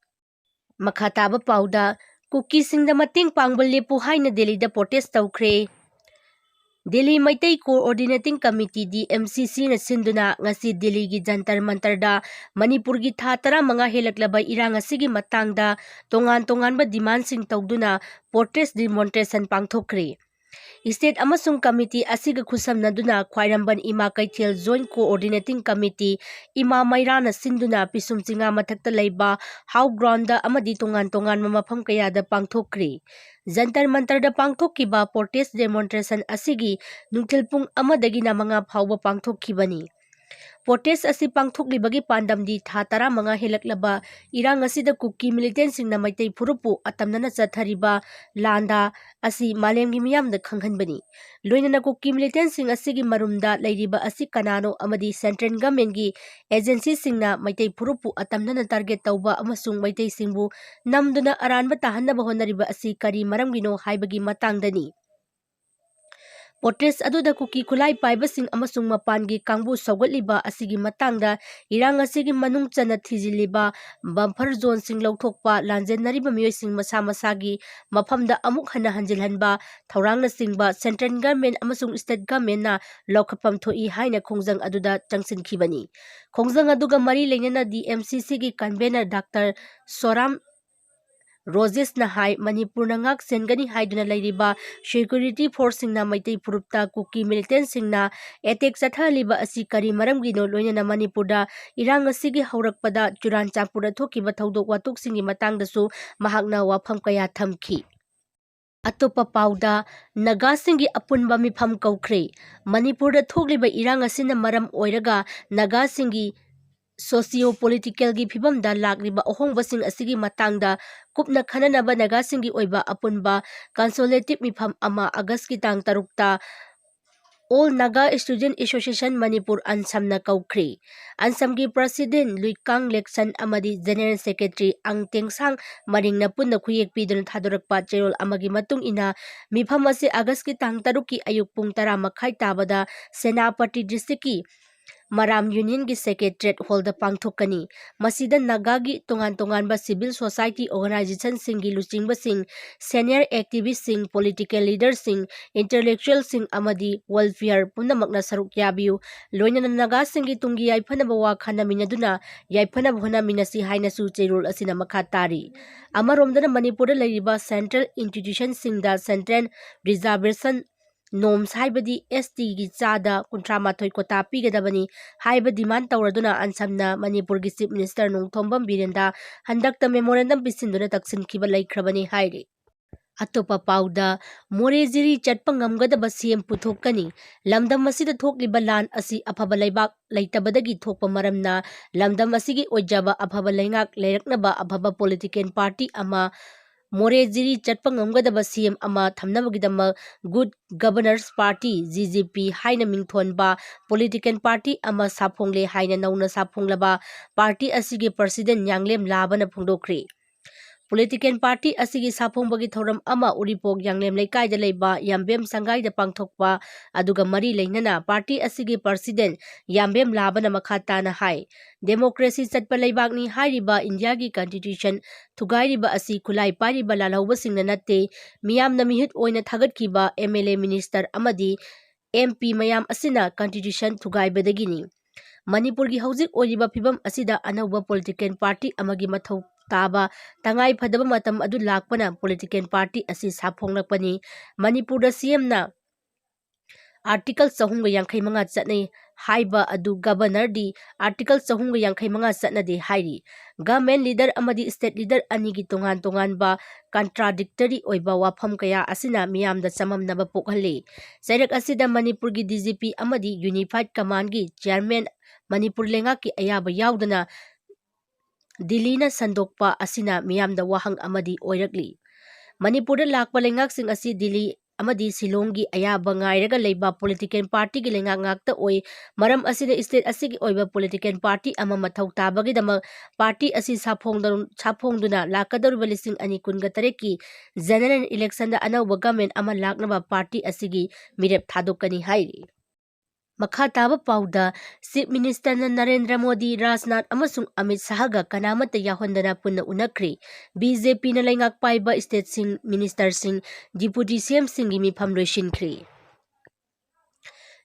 ꯃꯈꯥ ꯇꯥꯕ ꯄꯥꯎꯗ ꯀꯨꯀꯤꯁꯤꯡꯗ ꯃꯇꯦꯡ ꯄꯥꯡꯕ ꯂꯦꯞꯄꯨ ꯍꯥꯏꯅ ꯗꯦꯜꯂꯤꯗ ꯄ꯭ꯔꯣꯇꯦꯁ ꯇꯧꯈ꯭ꯔꯦ꯫ ꯗꯦꯜꯂꯤ ꯃꯩꯇꯩ ꯀꯣꯑꯣꯔꯗꯤꯅꯦꯇꯤꯡ ꯀꯝꯃꯤꯇꯤ ꯗꯤ.ꯑꯦꯝ.ꯁꯤ.ꯁꯤꯅ ꯁꯤꯟꯗꯨꯅ ꯉꯁꯤ ꯗꯦꯜꯂꯤꯒꯤ ꯖꯟꯇꯔ ꯃꯟꯇꯔꯗ ꯃꯅꯤꯄꯨꯔꯒꯤ ꯊꯥ 15 ꯍꯦꯜꯂꯛꯂꯕ ꯏꯔꯥꯡ ꯑꯁꯤꯒꯤ ꯃꯇꯥꯡꯗ ꯇꯣꯉꯥꯟ-ꯇꯣꯉꯥꯟꯕ ꯗꯤꯃꯥꯟꯁꯤꯡ ꯇꯧꯗꯨꯅ ꯄ꯭ꯔꯣꯇꯦꯁ ꯗꯤꯃꯣꯟꯁꯇ꯭ꯔꯦꯁꯟ ꯄꯥꯡꯊꯣꯛꯈ꯭ꯔꯦ꯫ ꯁ꯭ꯇꯦꯠ ꯑꯃꯁꯨꯡ ꯀꯝꯃꯤꯇꯤ ꯑꯁꯤꯒ ꯈꯨꯠꯁꯝꯅꯗꯨꯅ ꯈ꯭ꯋꯥꯏꯔꯝꯕꯟ ꯏꯃꯥ ꯀꯩꯊꯦꯜ ꯖꯣꯏꯟꯠ ꯀꯣꯑꯣꯔꯗꯤꯅꯦꯇꯤꯡ ꯀꯝꯃꯤꯇꯤ ꯏꯃꯥ ꯃꯩꯔꯥꯅ ꯁꯤꯟꯗꯨꯅ ꯄꯤꯁꯨꯝ ꯆꯤꯡꯉꯥ ꯃꯊꯛꯇ ꯂꯩꯕ ꯍꯥꯎ ꯒ꯭ꯔꯥꯎꯟꯗ ꯑꯃꯗꯤ ꯇꯣꯉꯥꯟ-ꯇꯣꯉꯥꯟꯕ ꯃꯐꯝ ꯀꯌꯥꯗ ꯄꯥꯡꯊꯣꯛꯈ꯭ꯔꯦ꯫ ꯖꯟꯇꯔ ꯃꯟꯇꯔꯗ ꯄꯥꯡꯊꯣꯛꯈꯤꯕ ꯄ꯭ꯔꯣꯇꯦꯁ ꯗꯦꯃꯣꯟꯁꯇ꯭ꯔꯦꯁꯟ ꯑꯁꯤꯒꯤ ꯅꯨꯡꯊꯤꯜ ꯄꯨꯡ 1ꯗꯒꯤꯅ 5 ꯐꯥꯎꯕ ꯄꯥꯡꯊꯣꯛꯈꯤꯕꯅꯤ꯫ ꯄ꯭ꯔꯣꯇꯦꯁ ꯑꯁꯤ ꯄꯥꯡꯊꯣꯛꯂꯤꯕꯒꯤ ꯄꯥꯟꯗꯝꯗꯤ ꯊꯥ 15 ꯍꯦꯜꯂꯛꯂꯕ ꯏꯔꯥꯡ ꯑꯁꯤꯗ ꯀꯨꯀꯤ ꯃꯤꯂꯤꯇꯦꯟꯠꯁꯤꯡꯅ ꯃꯩꯇꯩ ꯐꯨꯔꯨꯞꯄꯨ ꯑꯇꯝꯅꯅ ꯆꯠꯊꯔꯤꯕ ꯂꯥꯟꯗꯥ ꯑꯁꯤ ꯃꯥꯂꯦꯝꯒꯤ ꯃꯤꯌꯥꯝꯗ ꯈꯪꯍꯟꯕꯅꯤ꯫ ꯂꯣꯏꯅꯅ ꯀꯨꯀꯤ ꯃꯤꯂꯤꯇꯦꯟꯠꯁꯤꯡ ꯑꯁꯤꯒꯤ ꯃꯔꯨꯝꯗ ꯂꯩꯔꯤꯕ ꯑꯁꯤ ꯀꯅꯥꯅꯣ ꯑꯃꯗꯤ ꯁꯦꯟꯇ꯭ꯔꯦꯜ ꯒꯚꯔꯟꯃꯦꯟꯠꯒꯤ ꯑꯦꯖꯦꯟꯁꯤꯁꯤꯡꯅ ꯃꯩꯇꯩ ꯐꯨꯔꯨꯞꯄꯨ ꯑꯇꯝꯅꯅ ꯇꯥꯔꯒꯦꯠ ꯇꯧꯕ ꯑꯃꯁꯨꯡ ꯃꯩꯇꯩꯁꯤꯡꯕꯨ ꯅꯝꯗꯨꯅ ꯑꯔꯥꯟꯕ ꯇꯥꯍꯟꯅꯕ ꯍꯣꯠꯅꯔꯤꯕ ꯑꯁꯤ ꯀꯔꯤ ꯃꯔꯝꯒꯤꯅꯣ ꯍꯥꯏꯕꯒꯤ ꯃꯇꯥꯡꯗꯅꯤ꯫ ꯄ꯭ꯔꯣꯇꯦꯁ ꯑꯗꯨꯗ ꯀꯨꯀꯤ ꯈꯨꯠꯂꯥꯏ ꯄꯥꯏꯕꯁꯤꯡ ꯑꯃꯁꯨꯡ ꯃꯄꯥꯟꯒꯤ ꯀꯥꯡꯕꯨ ꯁꯧꯒꯠꯂꯤꯕ ꯑꯁꯤꯒꯤ ꯃꯇꯥꯡꯗ ꯏꯔꯥꯡ ꯑꯁꯤꯒꯤ ꯃꯅꯨꯡ ꯆꯟꯅ ꯊꯤꯖꯤꯜꯂꯤꯕ ꯕꯐꯔ ꯖꯣꯟꯁꯤꯡ ꯂꯧꯊꯣꯛꯄ, ꯂꯥꯟꯖꯦꯟꯅꯔꯤꯕ ꯃꯤꯑꯣꯏꯁꯤꯡ ꯃꯁꯥ ꯃꯁꯥꯒꯤ ꯃꯐꯝꯗ ꯑꯃꯨꯛ ꯍꯟꯅ ꯍꯟꯖꯤꯜꯍꯟꯕ ꯊꯧꯔꯥꯡꯅꯆꯤꯡꯕ ꯁꯦꯟꯇ꯭ꯔꯦꯜ ꯒꯚꯔꯟꯃꯦꯟꯠ ꯑꯃꯁꯨꯡ ꯁ꯭ꯇꯦꯠ ꯒꯚꯔꯟꯃꯦꯟꯠꯅ ꯂꯧꯈꯠꯐꯝ ꯊꯣꯛꯏ ꯍꯥꯏꯅ ꯈꯣꯡꯖꯪ ꯑꯗꯨꯗ ꯆꯪꯁꯤꯟꯈꯤꯕꯅꯤ꯫ ꯈꯣꯡꯖꯪ ꯑꯗꯨꯒ ꯃꯔꯤ ꯂꯩꯅꯅ ꯗꯤ.ꯑꯦꯝ.ꯁꯤ.ꯁꯤꯒꯤ ꯀꯟꯚꯦꯅꯔ ꯗꯥꯛꯇꯔ ꯁꯣꯔꯥꯝ ꯔꯣꯖꯦꯁꯅ ꯍꯥꯏ ꯃꯅꯤꯄꯨꯔꯅ ꯉꯥꯛ ꯁꯦꯟꯒꯅꯤ ꯍꯥꯏꯗꯨꯅ ꯂꯩꯔꯤꯕ ꯁꯦꯀ꯭ꯌꯨꯔꯤꯇꯤ ꯐꯣꯔꯁꯁꯤꯡꯅ ꯃꯩꯇꯩ ꯐꯨꯔꯨꯞꯇ ꯀꯨꯀꯤ ꯃꯤꯂꯤꯇꯦꯟꯠꯁꯤꯡꯅ ꯑꯦꯇꯦꯛ ꯆꯠꯊꯍꯜꯂꯤꯕ ꯑꯁꯤ ꯀꯔꯤ ꯃꯔꯝꯒꯤꯅꯣ, ꯂꯣꯏꯅꯅ ꯃꯅꯤꯄꯨꯔꯗ ꯏꯔꯥꯡ ꯑꯁꯤꯒꯤ ꯍꯧꯔꯛꯄꯗ ꯆꯨꯔꯥꯆꯥꯟꯄꯨꯔꯗ ꯊꯣꯛꯈꯤꯕ ꯊꯧꯗꯣꯛ ꯋꯥꯊꯣꯛꯁꯤꯡꯒꯤ ꯃꯇꯥꯡꯗꯁꯨ ꯃꯍꯥꯛꯅ ꯋꯥꯐꯝ ꯀꯌꯥ ꯊꯝꯈꯤ꯫ ꯑꯇꯣꯞꯄ ꯄꯥꯎꯗ ꯅꯥꯒꯥꯁꯤꯡꯒꯤ ꯑꯄꯨꯟꯕ ꯃꯤꯐꯝ ꯀꯧꯈ꯭ꯔꯦ꯫ ꯃꯅꯤꯄꯨꯔꯗ ꯊꯣꯛꯂꯤꯕ ꯏꯔꯥꯡ ꯑꯁꯤꯅ ꯃꯔꯝ ꯑꯣꯏꯔꯒ ꯅꯥꯒꯥꯁꯤꯡꯒꯤ ꯁꯣꯁꯤꯑꯣ-ꯄꯣꯂꯤꯇꯤꯀꯦꯜꯒꯤ ꯐꯤꯚꯝꯗ ꯂꯥꯛꯂꯤꯕ ꯑꯍꯣꯡꯕꯁꯤꯡ ꯑꯁꯤꯒꯤ ꯃꯇꯥꯡꯗ ꯀꯨꯞꯅ ꯈꯟꯅꯅꯕ ꯅꯥꯒꯥꯁꯤꯡꯒꯤ ꯑꯣꯏꯕ ꯑꯄꯨꯟꯕ ꯀꯟꯁꯣꯂꯦꯇꯤꯚ ꯃꯤꯐꯝ ꯑꯃ ꯑꯒꯁ꯭ꯠꯀꯤ ꯇꯥꯡ 6ꯇ all Naga student association Manipur ꯑꯟꯁꯝꯅ ꯀꯧꯈ꯭ꯔꯦ꯫ ꯑꯟꯁꯝꯒꯤ ꯄ꯭ꯔꯁꯤꯗꯦꯟꯠ ꯂꯨꯏꯀꯥꯡꯂꯦꯛꯁꯟ ꯑꯃꯗꯤ ꯖꯦꯅꯔꯦꯜ ꯁꯦꯀ꯭ꯔꯦꯇꯔꯤ ꯑꯪꯇꯦꯡꯁꯥꯡ ꯃꯔꯤꯡꯅ ꯄꯨꯟꯅ ꯈꯨꯌꯦꯛ ꯄꯤꯗꯨꯅ ꯊꯥꯗꯣꯔꯛꯄ ꯆꯦꯔꯣꯜ ꯑꯃꯒꯤ ꯃꯇꯨꯡ ꯏꯟꯅ ꯃꯤꯐꯝ ꯑꯁꯤ ꯑꯒꯁ꯭ꯠꯀꯤ ꯇꯥꯡ 6ꯀꯤ ꯑꯌꯨꯛ ꯄꯨꯡ 10:30 ꯇꯥꯕꯗ ꯁꯦꯅꯥꯄꯇꯤ ꯗꯤꯁꯇ꯭ꯔꯤꯛꯀꯤ ꯃꯔꯥꯝ ꯌꯨꯅꯤꯌꯟꯒꯤ ꯁꯦꯀ꯭ꯔꯦꯇꯔꯤꯌꯦꯠ ꯍꯣꯜꯗ ꯄꯥꯡꯊꯣꯛꯀꯅꯤ꯫ ꯃꯁꯤꯗ ꯅꯥꯒꯥꯒꯤ ꯇꯣꯉꯥꯟ-ꯇꯣꯉꯥꯟꯕ ꯁꯤꯚꯤꯜ ꯁꯣꯁꯥꯏꯇꯤ ꯑꯣꯔꯒꯅꯥꯏꯖꯦꯁꯟꯁꯤꯡꯒꯤ ꯂꯨꯆꯤꯡꯕꯁꯤꯡ, ꯁꯦꯅꯤꯌꯔ ꯑꯦꯛꯇꯤꯚꯤꯁꯠꯁꯤꯡ, ꯄꯣꯂꯤꯇꯤꯀꯦꯜ ꯂꯤꯗꯔꯁꯤꯡ, ꯏꯟꯇꯦꯂꯦꯛꯆꯨꯑꯦꯜꯁꯤꯡ ꯑꯃꯗꯤ ꯋꯦꯜꯐꯤꯌꯔ ꯄꯨꯝꯅꯃꯛꯅ ꯁꯔꯨꯛ ꯌꯥꯕꯤꯌꯨ, ꯂꯣꯏꯅꯅ ꯅꯥꯒꯥꯁꯤꯡꯒꯤ ꯇꯨꯡꯒꯤ ꯌꯥꯏꯐꯅꯕ ꯋꯥ ꯈꯟꯅꯃꯤꯟꯅꯗꯨꯅ ꯌꯥꯏꯐꯅꯕ ꯍꯣꯠꯅꯃꯤꯟꯅꯁꯤ ꯍꯥꯏꯅꯁꯨ ꯆꯦꯔꯣꯜ ꯑꯁꯤꯅ ꯃꯈꯥ ꯇꯥꯔꯤ꯫ ꯑꯃꯔꯣꯝꯗꯅ ꯃꯅꯤꯄꯨꯔꯗ ꯂꯩꯔꯤꯕ ꯁꯦꯟꯇ꯭ꯔꯦꯜ ꯏꯟꯁꯇꯤꯇ꯭ꯌꯨꯁꯟꯁꯤꯡꯗ ꯁꯦꯟꯇ꯭ꯔꯦꯜ ꯔꯤꯖꯥꯔꯚꯦꯁꯟ ꯅꯣꯝꯁ ꯍꯥꯏꯕꯗꯤ STꯒꯤ ꯆꯥꯗ 38 ꯀꯣꯇꯥ ꯄꯤꯒꯗꯕꯅꯤ ꯍꯥꯏꯕ ꯗꯤꯃꯥꯟ ꯇꯧꯔꯗꯨꯅ ꯑꯟꯁꯝꯅ ꯃꯅꯤꯄꯨꯔꯒꯤ ꯆꯤꯐ ꯃꯤꯅꯤꯁꯇꯔ ꯅꯣꯡꯊꯣꯝꯕꯝ ꯍꯟꯗꯛꯇ ꯃꯦꯃꯣꯔꯦꯟꯗꯝ ꯄꯤꯁꯤꯟꯗꯨꯅ ꯇꯛꯁꯤꯟꯈꯤꯕ ꯂꯩꯈ꯭ꯔꯕꯅꯤ ꯍꯥꯏꯔꯤ꯫ ꯑꯇꯣꯞꯄ ꯄꯥꯎꯗ ꯃꯣꯔꯦ ꯆꯠꯄ ꯉꯝꯒꯗꯕ ꯁꯤꯑꯦꯝ ꯄꯨꯊꯣꯛꯀꯅꯤ꯫ ꯂꯝꯗꯝ ꯑꯁꯤꯗ ꯊꯣꯛꯂꯤꯕ ꯂꯥꯟ ꯑꯁꯤ ꯑꯐꯕ ꯂꯩꯕꯥꯛ ꯂꯩꯇꯕꯗꯒꯤ ꯊꯣꯛꯄ ꯃꯔꯝꯅ ꯂꯝꯗꯝ ꯑꯁꯤꯒꯤ ꯑꯣꯏꯖꯕ ꯑꯐꯕ ꯂꯩꯉꯥꯛ ꯂꯩꯔꯛꯅꯕ ꯑꯐꯕ ꯄꯣꯂꯤꯇꯤꯀꯦꯜ ꯄꯥꯔꯇꯤ ꯑꯃ, ꯃꯣꯔꯦ ꯆꯠꯄ ꯉꯝꯒꯗꯕ ꯁꯤꯑꯦꯝ ꯑꯃ ꯊꯝꯅꯕꯒꯤꯗꯃꯛ ꯒꯨꯗ ꯒꯕꯔꯅꯟꯁ ꯄꯥꯔꯇꯤ (GGP) ꯍꯥꯏꯅ ꯃꯤꯡꯊꯣꯟꯕ ꯄꯣꯂꯤꯇꯤꯀꯦꯜ ꯄꯥꯔꯇꯤ ꯑꯃ ꯁꯥꯐꯣꯡꯂꯦ ꯍꯥꯏꯅ ꯅꯧꯅ ꯁꯥꯐꯣꯡꯂꯕ ꯄꯥꯔꯇꯤ ꯑꯁꯤꯒꯤ ꯄ꯭ꯔꯁꯤꯗꯦꯟꯠ ꯌꯥꯡꯂꯦꯝ-ꯂꯥꯕꯅ ꯐꯣꯡꯗꯣꯛꯈ꯭ꯔꯦ꯫ ꯄꯣꯂꯤꯇꯤꯀꯦꯜ ꯄꯥꯔꯇꯤ ꯑꯁꯤꯒꯤ ꯁꯥꯐꯣꯡꯕꯒꯤ ꯊꯧꯔꯝ ꯑꯃ ꯎꯔꯤꯄꯣꯛ ꯌꯥꯡꯂꯦꯝ ꯂꯩꯀꯥꯏꯗ ꯂꯩꯕ ꯌꯥꯝꯕꯦꯝ ꯁꯪꯒꯥꯏꯗ ꯄꯥꯡꯊꯣꯛꯄ ꯑꯗꯨꯒ ꯃꯔꯤ ꯂꯩꯅꯅ ꯄꯥꯔꯇꯤ ꯑꯁꯤꯒꯤ ꯄ꯭ꯔꯁꯤꯗꯦꯟꯠ ꯌꯥꯝꯕꯦꯝ-ꯂꯥꯕꯅ ꯃꯈꯥ ꯇꯥꯅ ꯍꯥꯏ ꯗꯦꯃꯣꯀ꯭ꯔꯦꯁꯤ ꯆꯠꯄ ꯂꯩꯕꯥꯛꯅꯤ ꯍꯥꯏꯔꯤꯕ ꯏꯟꯗꯤꯌꯥꯒꯤ ꯀꯟꯁꯇꯤꯇ꯭ꯌꯨꯁꯟ ꯊꯨꯒꯥꯏꯔꯤꯕ ꯑꯁꯤ ꯈꯨꯠꯂꯥꯏ ꯄꯥꯏꯔꯤꯕ ꯂꯥꯜꯍꯧꯕꯁꯤꯡꯅ ꯅꯠꯇꯦ, ꯃꯤꯌꯥꯝꯅ ꯃꯤꯍꯨꯠ ꯑꯣꯏꯅ ꯊꯥꯒꯠꯈꯤꯕ MLA, ꯃꯤꯅꯤꯁꯇꯔ ꯑꯃꯗꯤ MP ꯃꯌꯥꯝ ꯑꯁꯤꯅ ꯀꯟꯁꯇꯤꯇ꯭ꯌꯨꯁꯟ ꯊꯨꯒꯥꯏꯕꯗꯒꯤꯅꯤ꯫ ꯃꯅꯤꯄꯨꯔꯒꯤ ꯍꯧꯖꯤꯛ ꯑꯣꯏꯔꯤꯕ ꯐꯤꯚꯝ ꯑꯁꯤꯗ ꯑꯅꯧꯕ ꯄꯣꯂꯤꯇꯤꯀꯦꯜ ꯄꯥꯔꯇꯤ ꯑꯃꯒꯤ ꯃꯊꯧ ꯇꯥꯕ ꯇꯉꯥꯏꯐꯗꯕ ꯃꯇꯝ ꯑꯗꯨ ꯂꯥꯛꯄꯅ ꯄꯣꯂꯤꯇꯤꯀꯦꯜ ꯄꯥꯔꯇꯤ ꯑꯁꯤ ꯁꯥꯐꯣꯡꯂꯛꯄꯅꯤ꯫ ꯃꯅꯤꯄꯨꯔꯗ CMꯅ ꯑꯥꯔꯇꯤꯀꯜ 355 ꯆꯠꯅꯩ ꯍꯥꯏꯕ ꯑꯗꯨ ꯒꯕꯔꯅꯔꯗꯤ ꯑꯥꯔꯇꯤꯀꯜ 355 ꯆꯠꯅꯗꯦ ꯍꯥꯏꯔꯤ꯫ ꯒꯚꯔꯟꯃꯦꯟꯠ ꯂꯤꯗꯔ ꯑꯃꯗꯤ ꯁ꯭ꯇꯦꯠ ꯂꯤꯗꯔ ꯑꯅꯤꯒꯤ ꯇꯣꯉꯥꯟ-ꯇꯣꯉꯥꯟꯕ ꯀꯟꯇ꯭ꯔꯥꯗꯤꯛꯇꯔꯤ ꯑꯣꯏꯕ ꯋꯥꯐꯝ ꯀꯌꯥ ꯑꯁꯤꯅ ꯃꯤꯌꯥꯝꯗ ꯆꯃꯝꯅꯕ ꯄꯣꯛꯍꯜꯂꯤ꯫ ꯆꯩꯔꯛ ꯑꯁꯤꯗ ꯃꯅꯤꯄꯨꯔꯒꯤ DGP ꯑꯃꯗꯤ ꯌꯨꯅꯤꯐꯥꯏꯗ ꯀꯃꯥꯟꯗꯒꯤ chairman Manipur lengaki ayaba yaudana Delhi sandokpa asina miyamda wahang amadi oirakli. Manipur lakpa lengaksing asi Delhi amadi Silonggi ayaba ngairaga leiba political party gi lengak ngakta oi maram asina state asigi oiba political party ama mathau tabagi dama party asi saphongduna lakadaruba lising ani kunga tareki general election da anauba government ama laknaba party asigi mirep thadokani hairi. Makha taba pauda Chief Minister Narendra Modi, Rajnath amasung 𝗡𝗵𝗴𝗶 kanamata yahondana punna unakri. BJP na laingak paiba state sing minister sing deputy CM singi mifam loishinkri.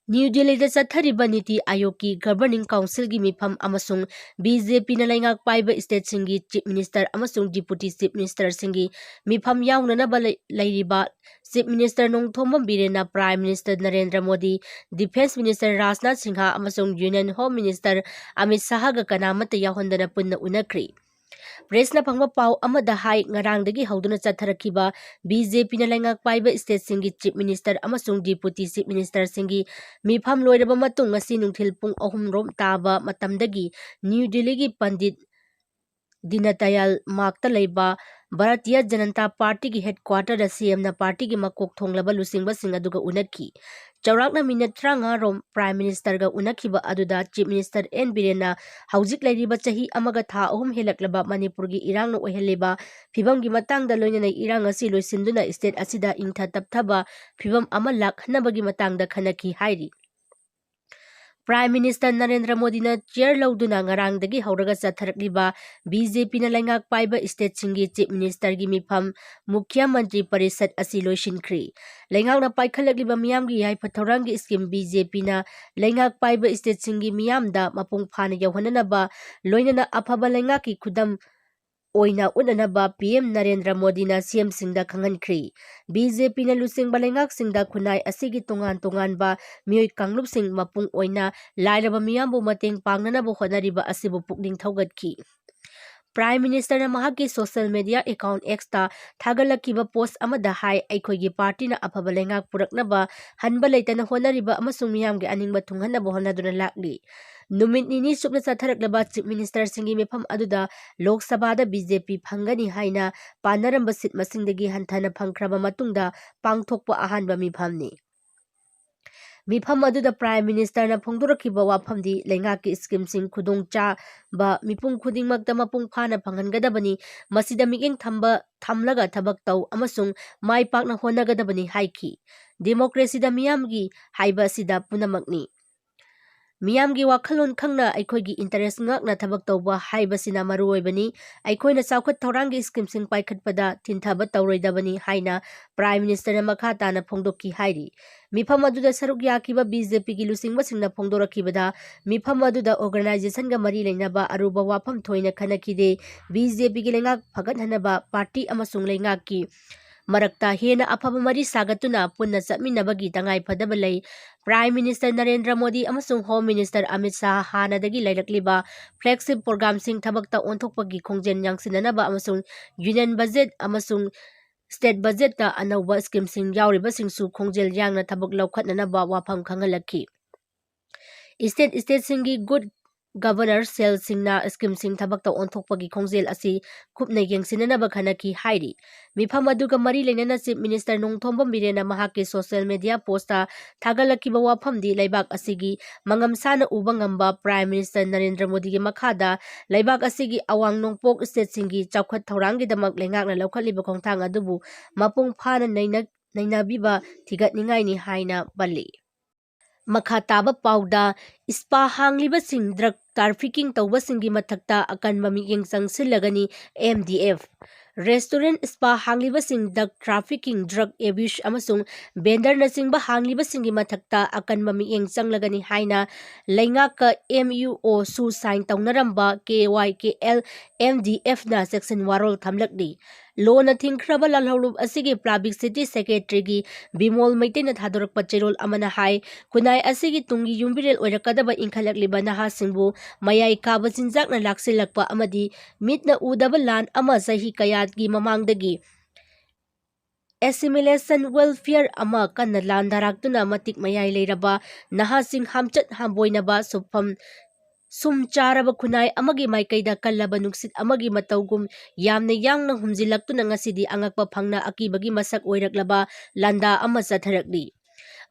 New Delhi da chathariba Niti Aayog ki governing council gi mifam amasung BJP na laingak paiba state singi chief minister amasung deputy chief minister singi mifam yaunanaba lairiba Chief Minister 𝗠𝗶𝗵𝗴𝗏, Prime Minister Narendra Modi, Defense Minister Rajnath Singha amasung Union Home Minister 𝗡𝗵𝗴𝗏 ga kanamata yahondana punna unakri. Press na phangba pau amada hai ngarangdagi hauduna chatharakiba BJP na laingak paiba state singi chief minister amasung deputy chief minister singi mifam loiraba matung ngasi nungthil pung 3 rom taba matamdagi New Delhi gi Pandit Dindayal Margta leiba Bharatiya Janata Party gi headquarter da CM na party gi makok thonglaba lusingba sing aduga unakhi. Chaurakna minute 35 rom Prime Minister ga unakhiba aduda Chief Minister N Biren haujik lairiba chahi amaga tha 3 helaklaba Manipur gi irang no oheliba phibam gi matang da loinana irang asi loisinduna state asida ingtha tapthaba phibam ama lakhnaba gi matang da khanaki hairi. Prime Minister Narendra Modi na chair lauduna ngarangdagi hauraga chatharakliba BJP na laingak paiba state singi chief minister gi mifam Mukhya Mantri Parishad asi loishinkri. Laingak na paikhalakliba miyam gi yai pathorangi scheme BJP na laingak paiba state singi miyam da mapung phana yauhananaba loinana aphaba laingak ki khudam oina unanaba PM Narendra Modi na CM singda khangankri. BJP na lusing balengak singda khunai asigi tongan ba mioi kanglup sing mapung oina lairaba miyambu mateng pangnanaba honariba asibu pukning thaugatkhi. Prime Minister na mahaki social media account X ta thagalakiba post amada hai aikhoigi party na aphaba lengak puraknaba hanba leitana honariba amasung miyamge aningba thunghanaba honaduna lakli. Numit nini sukna chatharaklaba Chief Minister singi mifam aduda Lok Sabha da BJP phangani haina panaramba sit masingdagi hanthana phangkraba matungda pangthokpa ahanba mifamni. Mifam aduda Prime Minister na phongdorakiba wafamdi laingaki scheme sing khudongcha ba mipung khudingmakta mapung phana phanghangadabani masida migeng thamlaga thabak tau amasung mai pakna honagadabani haiki. Democracy da miyamgi haiba sida punamakni. Miyamgi wakhalon khangna aikhoigi interest ngakna thabak tauba haibasina maruoibani aikhoina chawkhat thaurangi scheme sing paikhatpada thinthaba tauroidabani haina Prime Minister na makha tana phongdokki hairi. Mifam aduda saruk yakiba BJP gi lusingba singna phongdorakibada mifam aduda organization ga mari leinaba aruba wafam thoina khanakide BJP gi lengak phagathanaba party amasung lengakki marakta hena afaba mari sagatuna punna chatminabagi tangai phadaba lei. Prime Minister Narendra Modi amasung Home Minister 𝗡𝗵𝗴𝗏 hanadagi lairakliba flagship program sing thabakta onthokpagi khongjen yangsinanaba amasung union budget amasung state budget ta anauba scheme sing yauriba singsu khongjel yangna thabak laukhatnanaba wafam khangalakhi. State singi good Governor Sel Singna scheme sing thabakta onthokpagi khongjel asi khupna yengsinanaba khanaki hairi. Mifam aduga mari leinana Chief Minister 𝗠𝗶𝗵𝗴𝗏 mahaki social media posta thagalakiba wafamdi laibak asigi mangamsana uba ngamba Prime Minister Narendra Modi gi makhada laibak asigi awang nongpok state singi chawkhat thaurangi damak lengakna laukhatliba khongthang adubu mapung phana nainabiba thigatningai ni haina balli. Makha taba pauda ispa hangliba sing drug trafficking tauba singi mathakta akanba miyeng changsilagani MDF. Restaurant spa hangliba sing drug trafficking, drug abuse amasung vendor na singba hangliba singi mathakta akanba miyeng changlagani haina laingaka MUO su sign taunaramba 𝗡𝗚𝗏𝗏 MDF na section warol thamlakdi. Law na thingkraba lalhaurup asigi Public City Secretary gi Bimol Maitena thadorakpa cherol amana hai kunai asigi tungi yumbirel oirakadaba inkhalakliba naha singbu mayai kaba chinjakna laksilakpa amadi mitna udaba lan ama sahi kayatgi mamangdagi assimilation welfare ama kanna lan daraktuna matik mayai leiraba naha sing hamchat hamboinaba sopam ꯁꯨꯝ ꯆꯥꯔꯕ ꯈꯨꯟꯅꯥꯏ ꯑꯃꯒꯤ ꯃꯥꯏꯀꯩꯗ ꯀꯜꯂꯕ ꯅꯨꯡꯁꯤꯠ ꯑꯃꯒꯤ ꯃꯇꯧꯒꯨꯝ ꯌꯥꯝꯅ ꯌꯥꯡꯅ ꯍꯨꯝꯖꯤꯜꯂꯛꯇꯨꯅ ꯉꯁꯤꯗꯤ ꯑꯉꯛꯄ ꯐꯪꯅ ꯑꯀꯤꯕꯒꯤ ꯃꯁꯛ ꯑꯣꯏꯔꯛꯂꯕ ꯂꯥꯟꯗꯥ ꯑꯃ ꯆꯠꯊꯔꯛꯂꯤ꯫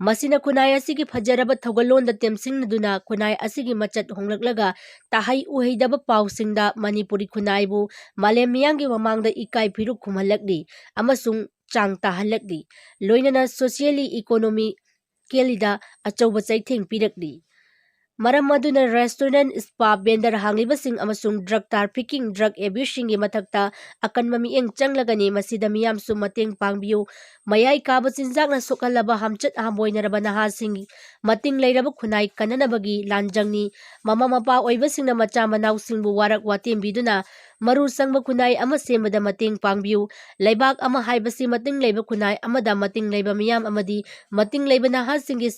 ꯃꯁꯤꯅ ꯈꯨꯟꯅꯥꯏ ꯑꯁꯤꯒꯤ ꯐꯖꯔꯕ ꯊꯧꯒꯜꯂꯣꯟꯗ ꯇꯦꯝꯁꯤꯟꯅꯗꯨꯅ ꯈꯨꯟꯅꯥꯏ ꯑꯁꯤꯒꯤ ꯃꯆꯠ ꯍꯣꯡꯂꯛꯂꯒ ꯇꯥꯍꯩ ꯎꯍꯩꯗꯕ ꯄꯥꯎꯁꯤꯡꯗ ꯃꯅꯤꯄꯨꯔꯤ ꯈꯨꯟꯅꯥꯏꯕꯨ ꯃꯥꯂꯦꯝ ꯃꯤꯌꯥꯝꯒꯤ ꯃꯃꯥꯡꯗ ꯏꯀꯥꯏ ꯐꯤꯔꯨꯛ ꯈꯨꯝꯍꯜꯂꯛꯂꯤ ꯑꯃꯁꯨꯡ ꯆꯥꯡ ꯇꯥꯍꯜꯂꯛꯂꯤ꯫ ꯂꯣꯏꯅꯅ ꯁꯣꯁꯤꯌꯦꯜꯂꯤ ꯏꯀꯣꯅꯣꯃꯤꯀꯦꯜꯂꯤꯗ ꯑꯆꯧꯕ ꯆꯩꯊꯦꯡ ꯄꯤꯔꯛꯂꯤ꯫ ꯃꯔꯝ ꯑꯗꯨꯅ ꯔꯦꯁꯇꯨꯔꯦꯟꯠ, ꯁ꯭ꯄꯥ, ꯚꯦꯟꯗꯔ ꯍꯥꯡꯂꯤꯕꯁꯤꯡ ꯑꯃꯁꯨꯡ ꯗ꯭ꯔꯒ ꯇ꯭ꯔꯥꯐꯤꯀꯤꯡ, ꯗ꯭ꯔꯒ ꯑꯦꯕ꯭ꯌꯨꯁꯁꯤꯡꯒꯤ ꯃꯊꯛꯇ ꯑꯀꯟꯕ ꯃꯤꯠꯌꯦꯡ ꯆꯪꯂꯒꯅꯤ꯫ ꯃꯁꯤꯗ ꯃꯤꯌꯥꯝꯁꯨ ꯃꯇꯦꯡ ꯄꯥꯡꯕꯤꯌꯨ꯫ ꯃꯌꯥꯏ ꯀꯥꯕ ꯆꯤꯟꯖꯥꯛꯅ ꯁꯣꯛꯍꯜꯂꯕ ꯍꯥꯝꯆꯠ ꯍꯥꯝꯕꯣꯏꯅꯔꯕ ꯅꯍꯥꯁꯤꯡ ꯃꯇꯤꯡ ꯂꯩꯔꯕ ꯈꯨꯟꯅꯥꯏ ꯀꯟꯅꯅꯕꯒꯤ ꯂꯥꯟꯖꯪꯅꯤ꯫ ꯃꯃꯥ ꯃꯄꯥ ꯑꯣꯏꯕꯁꯤꯡꯅ ꯃꯆꯥ ꯃꯅꯥꯎꯁꯤꯡꯕꯨ ꯋꯥꯔꯛ ꯋꯥꯇꯦꯝꯕꯤꯗꯨꯅ ꯃꯔꯨ ꯆꯪꯕ ꯈꯨꯟꯅꯥꯏ ꯑꯃ ꯁꯦꯝꯕꯗ ꯃꯇꯦꯡ ꯄꯥꯡꯕꯤꯌꯨ꯫ ꯂꯩꯕꯥꯛ ꯑꯃ ꯍꯥꯏꯕꯁꯤ ꯃꯇꯤꯡ ꯂꯩꯕ ꯈꯨꯟꯅꯥꯏ ꯑꯃꯗ ꯃꯇꯤꯡ ꯂꯩꯕ ꯃꯤꯌꯥꯝ ꯑꯃꯗꯤ ꯃꯇꯤꯡ ꯂꯩꯕ ꯅꯍꯥꯁꯤꯡꯒꯤ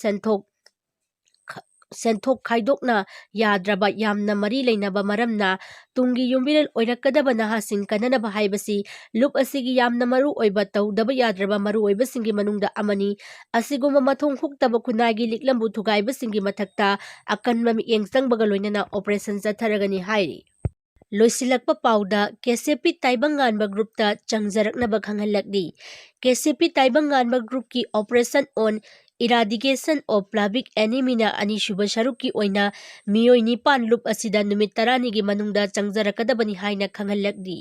ꯁꯦꯟꯊꯣꯛ ꯈꯥꯏꯗꯣꯛꯅ ꯌꯥꯗ꯭ꯔꯕ ꯌꯥꯝꯅ ꯃꯔꯤ ꯂꯩꯅꯕ ꯃꯔꯝꯅ ꯇꯨꯡꯒꯤ ꯌꯨꯝꯕꯤꯔꯦꯜ ꯑꯣꯏꯔꯛꯀꯗꯕ ꯅꯍꯥꯁꯤꯡ ꯀꯟꯅꯅꯕ ꯍꯥꯏꯕꯁꯤ ꯂꯨꯞ ꯑꯁꯤꯒꯤ ꯌꯥꯝꯅ ꯃꯔꯨ ꯑꯣꯏꯕ ꯇꯧꯗꯕ ꯌꯥꯗ꯭ꯔꯕ ꯃꯔꯨꯑꯣꯏꯕꯁꯤꯡꯒꯤ ꯃꯅꯨꯡꯗ ꯑꯃꯅꯤ꯫ ꯑꯁꯤꯒꯨꯝꯕ ꯃꯊꯣꯡ ꯍꯨꯛꯇꯕ ꯈꯨꯟꯅꯥꯏꯒꯤ ꯂꯤꯛꯂꯝꯕꯨ ꯊꯨꯒꯥꯏꯕꯁꯤꯡꯒꯤ ꯃꯊꯛꯇ ꯑꯀꯟꯕ ꯃꯤꯠꯌꯦꯡ ꯆꯪꯕꯒ ꯂꯣꯏꯅꯅ ꯑꯣꯄꯔꯦꯁꯟ ꯆꯠꯊꯔꯒꯅꯤ ꯍꯥꯏꯔꯤ꯫ ꯂꯣꯏꯁꯤꯜꯂꯛꯄ ꯄꯥꯎꯗ ꯀꯦꯁꯦꯄꯤ ꯇꯥꯏꯕꯪꯉꯥꯟꯕ ꯒ꯭ꯔꯨꯞꯇ ꯆꯪꯖꯔꯛꯅꯕ ꯈꯪꯍꯜꯂꯛꯂꯤ꯫ ꯀꯦꯁꯦꯄꯤ ꯇꯥꯏꯕꯪꯉꯥꯟꯕ ꯒ꯭ꯔꯨꯞꯀꯤ ꯑꯣꯄꯔꯦꯁꯟ ꯑꯣꯟ ꯏꯔꯥꯗꯤꯀꯦꯁꯟ ꯑꯣꯐ ꯄ꯭ꯂꯥꯕꯤꯛ ꯑꯦꯅꯤꯃꯤꯅ ꯑꯅꯤꯁꯨꯕ ꯁꯔꯨꯛꯀꯤ ꯑꯣꯏꯅ ꯃꯤꯑꯣꯏ 9 ꯂꯨꯞ ꯑꯁꯤꯗ ꯅꯨꯃꯤꯠ 10ꯅꯤꯒꯤ ꯃꯅꯨꯡꯗ ꯆꯪꯖꯔꯛꯀꯗꯕꯅꯤ ꯍꯥꯏꯅ ꯈꯪꯍꯜꯂꯛꯂꯤ꯫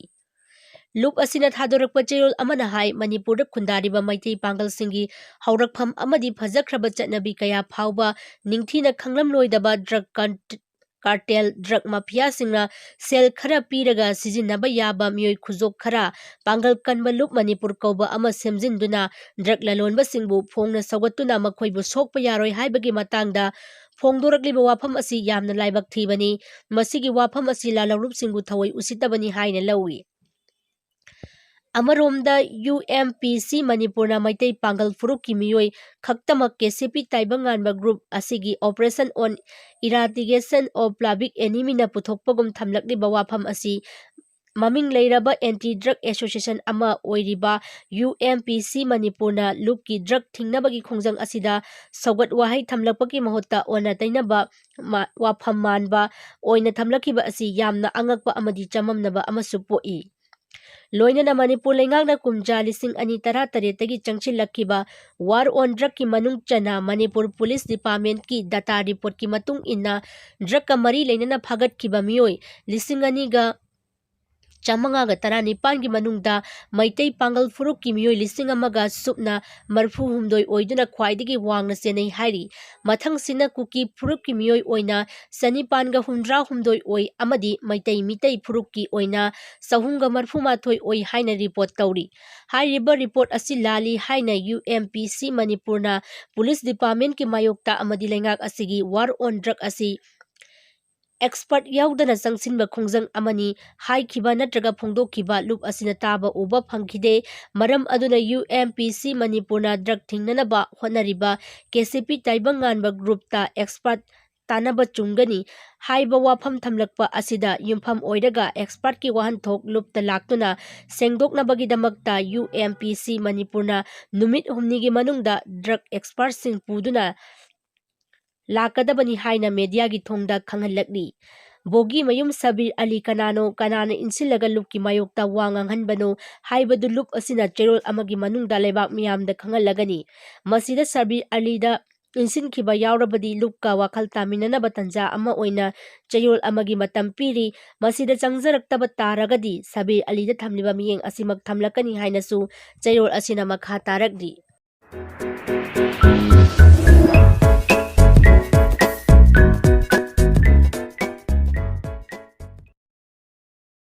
ꯂꯨꯞ ꯑꯁꯤꯅ ꯊꯥꯗꯣꯔꯛꯄ ꯆꯦꯔꯣꯜ ꯑꯃꯅ ꯍꯥꯏ ꯃꯅꯤꯄꯨꯔꯗ ꯈꯨꯟꯗꯥꯔꯤꯕ ꯃꯩꯇꯩ ꯄꯥꯡꯒꯜꯁꯤꯡꯒꯤ ꯍꯧꯔꯛꯐꯝ ꯑꯃꯗꯤ ꯐꯖꯈ꯭ꯔꯕ ꯆꯠꯅꯕꯤ ꯀꯌా ꯐꯥꯎꯕ ꯅꯤꯡꯊꯤꯅ ꯈꯪꯂꯝꯂꯣꯏꯗꯕ ꯗ꯭ꯔꯒ ꯀꯥꯔꯇꯦꯜ, ꯗ꯭ꯔꯒ ꯃꯥꯐꯤꯌꯥꯁꯤꯡꯅ ꯁꯦꯜ ꯈꯔ ꯄꯤꯔꯒ ꯁꯤꯖꯤꯟꯅꯕ ꯌꯥꯕ ꯃꯤꯑꯣꯏ ꯈꯨꯖꯣꯛ ꯈꯔ ꯄꯥꯡꯒꯜ ꯀꯟꯕ ꯂꯨꯞ ꯃꯅꯤꯄꯨꯔ ꯀꯧꯕ ꯑꯃ ꯁꯦꯝꯖꯤꯟꯗꯨꯅ ꯗ꯭ꯔꯒ ꯂꯂꯣꯟꯕꯁꯤꯡꯕꯨ ꯐꯣꯡꯅ ꯁꯧꯒꯠꯇꯨꯅ ꯃꯈꯣꯏꯕꯨ ꯁꯣꯛꯄ ꯌꯥꯔꯣꯏ ꯍꯥꯏꯕꯒꯤ ꯃꯇꯥꯡꯗ ꯐꯣꯡꯗꯣꯔꯛꯂꯤꯕ ꯋꯥꯐꯝ ꯑꯁꯤ ꯌꯥꯝꯅ ꯂꯥꯏꯕꯛ ꯊꯤꯕꯅꯤ꯫ ꯃꯁꯤꯒꯤ ꯋꯥꯐꯝ ꯑꯁꯤ ꯂꯂꯧꯔꯨꯞꯁꯤꯡꯕꯨ ꯊꯑꯣꯏ ꯎꯁꯤꯠꯇꯕꯅꯤ ꯍꯥꯏꯅ ꯂꯧꯏ꯫ ꯑꯃꯔꯣꯝꯗ ꯌꯨꯑꯦꯝꯄꯤꯁꯤ ꯃꯅꯤꯄꯨꯔꯅ ꯃꯩꯇꯩ ꯄꯥꯡꯒꯜ ꯐꯨꯔꯨꯞꯀꯤ ꯃꯤꯑꯣꯏ ꯈꯛꯇꯃꯛ ꯀꯦꯁꯦꯄꯤ ꯇꯥꯏꯕꯪꯉꯥꯟꯕ ꯒ꯭ꯔꯨꯞ ꯑꯁꯤꯒꯤ ꯑꯣꯄꯔꯦꯁꯟ ꯑꯣꯟ ꯏꯔꯥꯗꯤꯀꯦꯁꯟ ꯑꯣꯐ ꯄ꯭ꯂꯥꯕꯤꯛ ꯑꯦꯅꯤꯃꯤꯅ ꯄꯨꯊꯣꯛꯄꯒꯨꯝ ꯊꯝꯂꯛꯂꯤꯕ ꯋꯥꯐꯝ ꯑꯁꯤ ꯃꯃꯤꯡ ꯂꯩꯔꯕ ꯑꯦꯟꯇꯤ ꯗ꯭ꯔꯒ ꯑꯦꯁꯣꯁꯤꯌꯦꯁꯟ ꯑꯃ ꯑꯣꯏꯔꯤꯕ ꯌꯨꯑꯦꯝꯄꯤꯁꯤ ꯃꯅꯤꯄꯨꯔꯅ ꯂꯨꯞꯀꯤ ꯗ꯭ꯔꯒ ꯊꯤꯡꯅꯕꯒꯤ ꯈꯣꯡꯖꯪ ꯑꯁꯤꯗ ꯁꯧꯒꯠ ꯋꯥꯍꯩ ꯊꯝꯂꯛꯄꯒꯤ ꯃꯍꯨꯠꯇ ꯑꯣꯟꯅ ꯇꯩꯅꯕ ꯋꯥꯐꯝ ꯃꯥꯟꯕ ꯑꯣꯏꯅ ꯊꯝꯂꯛꯈꯤꯕ ꯑꯁꯤ ꯌꯥꯝꯅ ꯑꯉꯛꯄ ꯑꯃꯗꯤ ꯆꯃꯝꯅꯕ ꯑꯃꯁꯨ ꯄꯣꯛꯏ꯫ ꯂꯣꯏꯅꯅ ꯃꯅꯤꯄꯨꯔ ꯂꯩꯉꯥꯛꯅ ꯀꯨꯝꯖꯥ 2018ꯗꯒꯤ ꯆꯪꯁꯤꯜꯂꯛꯈꯤꯕ ꯋꯥꯔ ꯑꯣꯟ ꯗ꯭ꯔꯒꯀꯤ ꯃꯅꯨꯡ ꯆꯟꯅ ꯃꯅꯤꯄꯨꯔ ꯄꯨꯂꯤꯁ ꯗꯤꯄꯥꯔꯠꯃꯦꯟꯠꯀꯤ ꯗꯥꯇꯥ ꯔꯤꯄꯣꯔꯠꯀꯤ ꯃꯇꯨꯡ ꯏꯟꯅ ꯗ꯭ꯔꯒꯀ ꯃꯔꯤ ꯂꯩꯅꯅ ꯐꯥꯒꯠꯈꯤꯕ ꯃꯤꯑꯣꯏ 2,919ꯒꯤ ꯃꯅꯨꯡꯗ ꯃꯩꯇꯩ ꯄꯥꯡꯒꯜ ꯐꯨꯔꯨꯞꯀꯤ ꯃꯤꯑꯣꯏ 1,000ꯁꯨꯞꯅ 40 ꯑꯣꯏꯗꯨꯅ ꯈ꯭ꯋꯥꯏꯗꯒꯤ ꯋꯥꯡꯅ ꯆꯦꯟꯅꯩ ꯍꯥꯏꯔꯤ꯫ ꯃꯊꯪꯁꯤꯅ ꯀꯨꯀꯤ ꯐꯨꯔꯨꯞꯀꯤ ꯃꯤꯑꯣꯏ ꯑꯣꯏꯅ 962 ꯑꯣꯏ ꯑꯃꯗꯤ ꯃꯤꯇꯩ ꯐꯨꯔꯨꯞꯀꯤ ꯑꯣꯏꯅ 338 ꯑꯣꯏ ꯍꯥꯏꯅ ꯔꯤꯄꯣꯔꯠ ꯇꯧꯔꯤ꯫ ꯍꯥꯏꯔꯤꯕ ꯔꯤꯄꯣꯔꯠ ꯑꯁꯤ ꯂꯥꯜꯂꯤ ꯍꯥꯏꯅ ꯌꯨꯑꯦꯝꯄꯤꯁꯤ ꯃꯅꯤꯄꯨꯔꯅ ꯄꯨꯂꯤꯁ ꯗꯤꯄꯥꯔꯠꯃꯦꯟꯠꯀꯤ ꯃꯥꯌꯣꯛꯇ ꯑꯃꯗꯤ ꯂꯩꯉꯥꯛ ꯑꯁꯤꯒꯤ ꯋꯥꯔ ꯑꯣꯟ ꯗ꯭ꯔꯒ ꯑꯁꯤ ꯑꯦꯛꯁꯄꯔꯠ ꯌꯥꯎꯗꯅ ꯆꯪꯁꯤꯟꯕ ꯈꯣꯡꯖꯪ ꯑꯃꯅꯤ ꯍꯥꯏꯈꯤꯕ ꯅꯠꯇ꯭ꯔꯒ ꯐꯣꯡꯗꯣꯛꯈꯤꯕ ꯂꯨꯞ ꯑꯁꯤꯅ ꯇꯥꯕ ꯎꯕ ꯐꯪꯈꯤꯗꯦ꯫ ꯃꯔꯝ ꯑꯗꯨꯅ ꯌꯨꯑꯦꯝꯄꯤꯁꯤ ꯃꯅꯤꯄꯨꯔꯅ ꯗ꯭ꯔꯒ ꯊꯤꯡꯅꯅꯕ ꯍꯣꯠꯅꯔꯤꯕ ꯀꯦꯁꯦꯄꯤ ꯇꯥꯏꯕꯪꯉꯥꯟꯕ ꯒ꯭ꯔꯨꯞꯇ ꯑꯦꯛꯁꯄꯔꯠ ꯇꯥꯟꯅꯕ ꯆꯨꯝꯒꯅꯤ ꯍꯥꯏꯕ ꯋꯥꯐꯝ ꯊꯝꯂꯛꯄ ꯑꯁꯤꯗ ꯌꯨꯝꯐꯝ ꯑꯣꯏꯔꯒ ꯑꯦꯛꯁꯄꯔꯠꯀꯤ ꯋꯥꯍꯟꯊꯣꯛ ꯂꯨꯞꯇ ꯂꯥꯛꯇꯨꯅ ꯁꯦꯡꯗꯣꯛꯅꯕꯒꯤꯗꯃꯛꯇ ꯌꯨꯑꯦꯝꯄꯤꯁꯤ ꯃꯅꯤꯄꯨꯔꯅ ꯅꯨꯃꯤꯠ 8ꯅꯤꯒꯤ ꯃꯅꯨꯡꯗ ꯗ꯭ꯔꯒ ꯑꯦꯛꯁꯄꯔꯠꯁꯤꯡ ꯄꯨꯗꯨꯅ ꯂꯥꯛꯀꯗꯕꯅꯤ ꯍꯥꯏꯅ ꯃꯦꯗꯤꯌꯥꯒꯤ ꯊꯣꯡꯗ ꯈꯪꯍꯜꯂꯛꯂꯤ꯫ ꯕꯣꯒꯤꯃꯌꯨꯝ ꯁꯕꯤꯔ ꯑꯂꯤ ꯀꯅꯥꯅꯣ, ꯀꯅꯥꯅ ꯏꯟꯁꯤꯜꯂꯒ ꯂꯨꯞꯀꯤ ꯃꯥꯌꯣꯛꯇ ꯋꯥ ꯉꯥꯡꯍꯟꯕꯅꯣ ꯍꯥꯏꯕꯗꯨ ꯂꯨꯞ ꯑꯁꯤꯅ ꯆꯦꯔꯣꯜ ꯑꯃꯒꯤ ꯃꯅꯨꯡꯗ ꯂꯩꯕꯥꯛ ꯃꯤꯌꯥꯝꯗ ꯈꯪꯍꯜꯂꯒꯅꯤ꯫ ꯃꯁꯤꯗ ꯁꯕꯤꯔ ꯑꯂꯤꯗ ꯏꯟꯁꯤꯟꯈꯤꯕ ꯌꯥꯎꯔꯕꯗꯤ ꯂꯨꯞꯀ ꯋꯥꯈꯜ ꯇꯥꯃꯤꯟꯅꯅꯕ ꯇꯥꯟꯖꯥ ꯑꯃ ꯑꯣꯏꯅ ꯆꯌꯣꯜ ꯑꯃꯒꯤ ꯃꯇꯝ ꯄꯤꯔꯤ꯫ ꯃꯁꯤꯗ ꯆꯪꯖꯔꯛꯇꯕ ꯇꯥꯔꯒꯗꯤ ꯁꯕꯤꯔ ꯑꯂꯤꯗ ꯊꯝꯂꯤꯕ ꯃꯤꯠꯌꯦꯡ ꯑꯁꯤꯃꯛ ꯊꯝꯂꯛꯀꯅꯤ ꯍꯥꯏꯅꯁꯨ ꯆꯌꯣꯜ ꯑꯁꯤꯅ ꯃꯈꯥ ꯇꯥꯔꯛꯂꯤ꯫